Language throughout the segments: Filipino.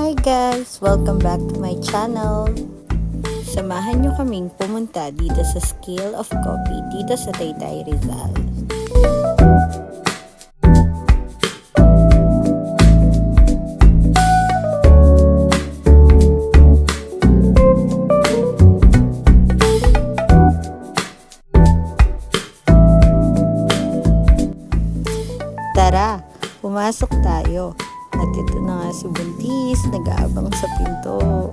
Hi guys! Welcome back to my channel. Samahan nyo kaming pumunta dito sa Scale of Coffee dito sa Taytay, Rizal. Tara, pumasok tayo. At ito na nga si Buntis, nag-aabang sa pinto.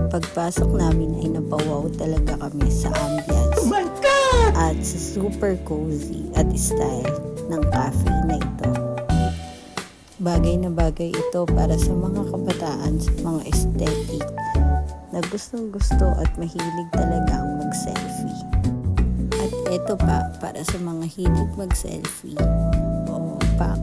Pagpasok namin ay napawaw talaga kami sa ambience. Oh my God! At sa super cozy at style ng cafe na ito. Bagay na bagay ito para sa mga kabataan, sa mga aesthetic na gustong gusto at mahilig talagang mag-selfie. At ito pa, para sa mga hilig mag-selfie. O, pak.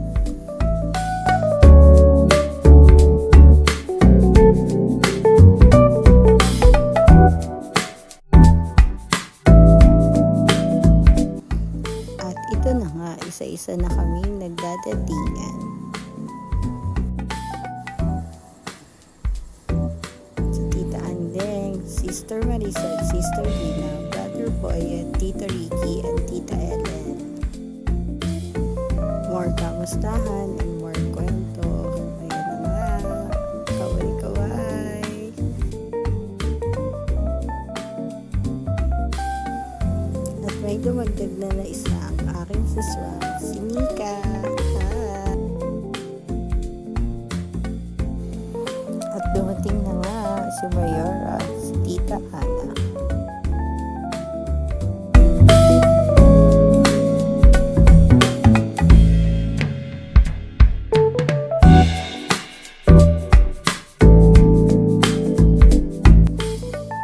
Ito na nga, isa-isa na kami nagdadatingan. Si Tita Andeng, Sister Marisa at Sister Dina, Brother Boy at Tita Ricky and Tita Ellen. More kamustahan and more kwento. Ayan na nga, kaway-kaway. At may dumagdag na isa ang aking siswang, si Nika. At dumating na nga si Mayora, si Tita Ana.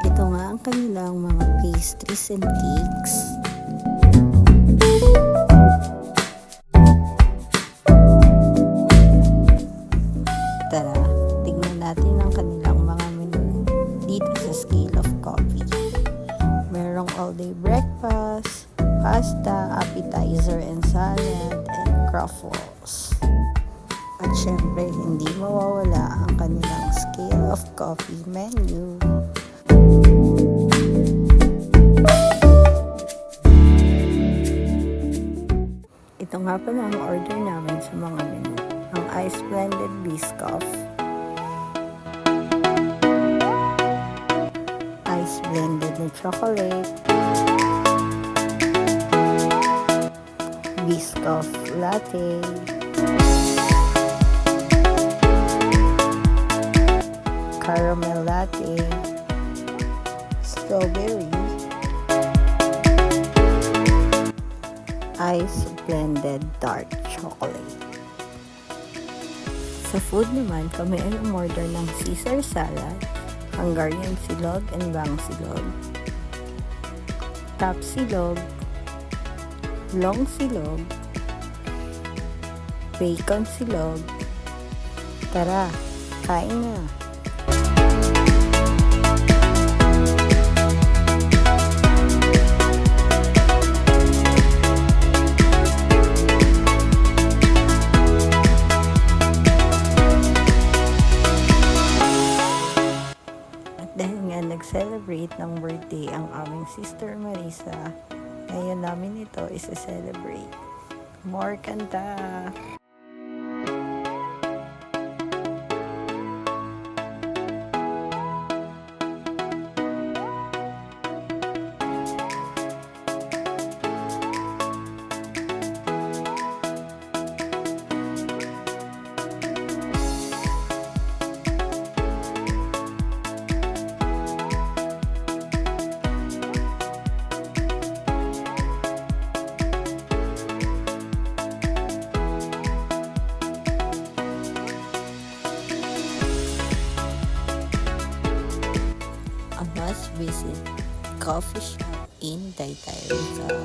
Ito nga ang kanilang mga pastries and cakes. Tara, tignan natin ang kanilang mga menu dito sa Scale of Coffee. Merong all-day breakfast, pasta, appetizer and salad, and croffles. At syempre, hindi mawawala ang kanilang Scale of Coffee menu. Ito nga pala ang order namin sa mga menu. Ang Ice Blended Biscoff, Ice Blended na Chocolate, Biscoff Latte, Caramel Latte, Strawberry, Ice Blended Dark Chocolate. Sa food naman, kami ay umorder ng Caesar salad, Hungarian silog and bang silog, top silog, long silog, bacon silog. Tara, kain na! Dahil nga nag-celebrate ng birthday ang aming Sister Marisa, ngayon namin ito isa-celebrate. More kanta! A must-visit coffee shop in Taytay, Rizal.